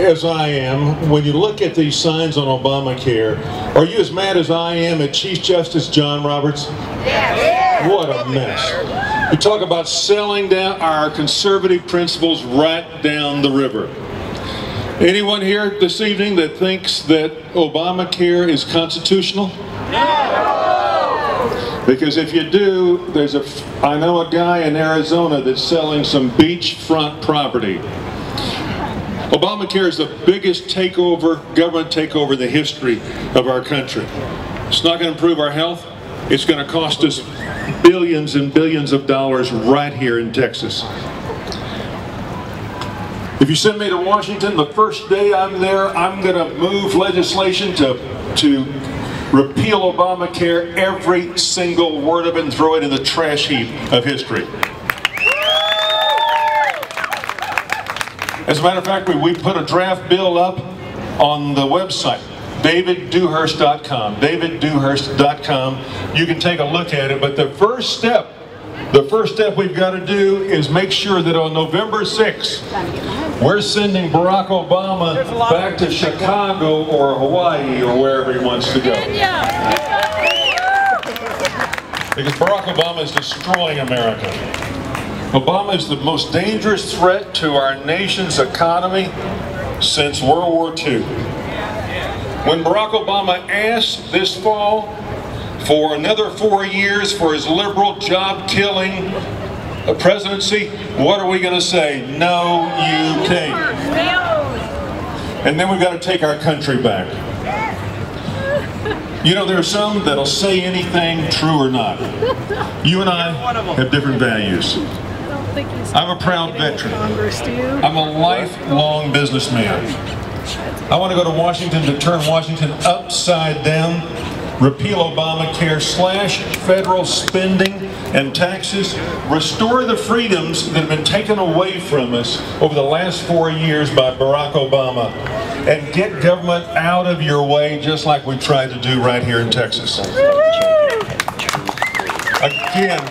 as I am when you look at these signs on Obamacare? Are you as mad as I am at Chief Justice John Roberts? Yeah. What a mess. You talk about selling down our conservative principles right down the river. Anyone here this evening that thinks that Obamacare is constitutional? No. Because if you do, I know a guy in Arizona that's selling some beachfront property. Obamacare is the biggest government takeover in the history of our country. It's not going to improve our health. It's going to cost us billions and billions of dollars right here in Texas. If you send me to Washington, the first day I'm there, I'm going to move legislation to repeal Obamacare, every single word of it, and throw it in the trash heap of history. As a matter of fact, we put a draft bill up on the website, daviddewhurst.com, daviddewhurst.com. You can take a look at it, but the first step we've got to do is make sure that on November 6th, we're sending Barack Obama back to Chicago or Hawaii or wherever he wants to go. Because Barack Obama is destroying America. Obama is the most dangerous threat to our nation's economy since World War II. When Barack Obama asked this fall for another 4 years for his liberal job-killing presidency, what are we going to say? No, you can't. And then we've got to take our country back. You know, there are some that'll say anything, true or not. You and I have different values. I'm a proud veteran. I'm a lifelong businessman. I want to go to Washington to turn Washington upside down, repeal Obamacare, slash federal spending and taxes, restore the freedoms that have been taken away from us over the last 4 years by Barack Obama, and get government out of your way just like we tried to do right here in Texas. Again,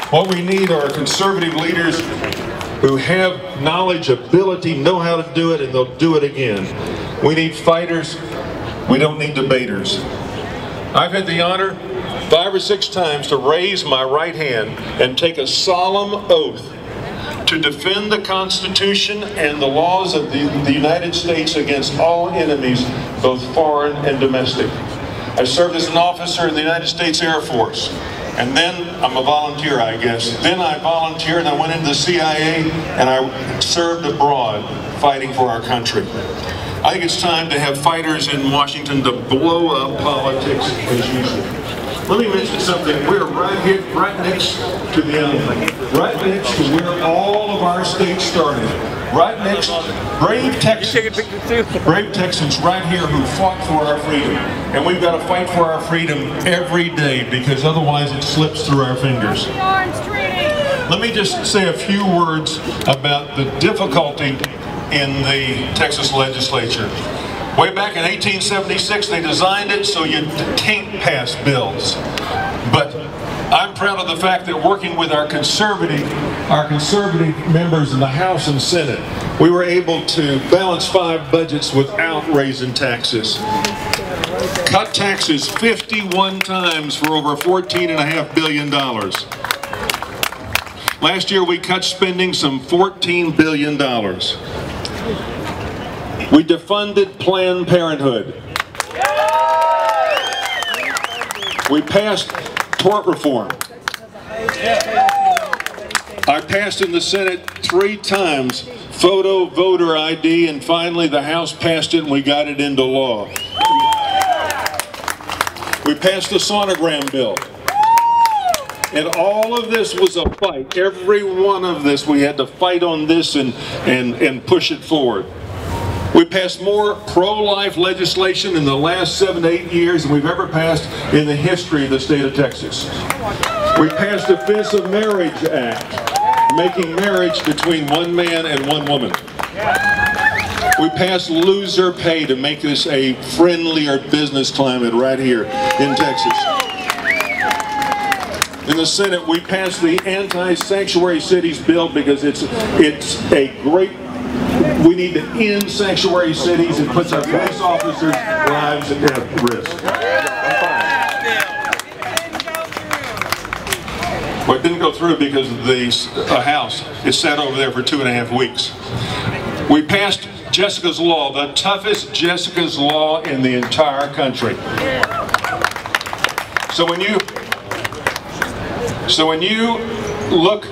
what we need are conservative leaders who have knowledge, ability, know how to do it, and they'll do it again. We need fighters. We don't need debaters. I've had the honor 5 or 6 times to raise my right hand and take a solemn oath to defend the Constitution and the laws of the United States against all enemies, both foreign and domestic. I served as an officer in the United States Air Force. And then, I'm a volunteer, I guess. Then I volunteered and I went into the CIA and I served abroad fighting for our country. I think it's time to have fighters in Washington to blow up politics as usual. Let me mention something. We're right here, right next to the enemy. Right next to where all of our states started. Right next, brave Texans right here who fought for our freedom. And we've got to fight for our freedom every day because otherwise it slips through our fingers. Let me just say a few words about the difficulty in the Texas legislature. Way back in 1876, they designed it so you can't pass bills. But I'm proud of the fact that working with our conservative members in the House and Senate, we were able to balance 5 budgets without raising taxes. Cut taxes 51 times for over $14.5 billion. Last year we cut spending some $14 billion. We defunded Planned Parenthood. We passed tort reform. I passed in the Senate 3 times photo voter ID, and finally the House passed it and we got it into law. We passed the sonogram bill. And all of this was a fight. Every one of this, we had to fight on this and push it forward. We passed more pro-life legislation in the last 7 to 8 years than we've ever passed in the history of the state of Texas. We passed the Defense of Marriage Act, making marriage between one man and one woman. We passed loser pay to make this a friendlier business climate right here in Texas. In the Senate, we passed the Anti-Sanctuary Cities bill because it's a great We need to end sanctuary cities and puts our police officers' lives at risk. Well, it didn't go through because the House is sat over there for 2.5 weeks. We passed Jessica's Law, the toughest Jessica's Law in the entire country. So when you look,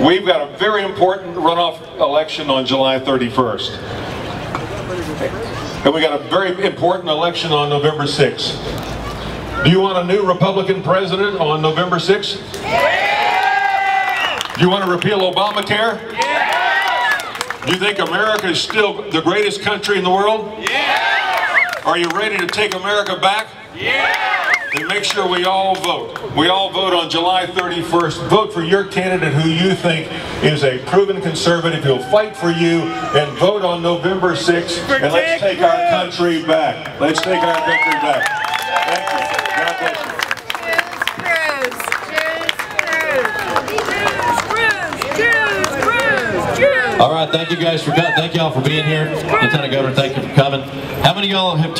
we've got a very important runoff election on July 31st. And we got a very important election on November 6th. Do you want a new Republican president on November 6th? Yeah! Do you want to repeal Obamacare? Yeah! Do you think America is still the greatest country in the world? Yeah! Are you ready to take America back? Yeah! Then make sure we all vote. We all vote on July 31st. Vote for your candidate who you think is a proven conservative who'll fight for you, and vote on November 6th. And let's take our country back. Let's take our country back. Thank you. God bless you. All right, thank you guys for coming. Thank y'all for being here. Lieutenant Governor, thank you for coming. How many of y'all have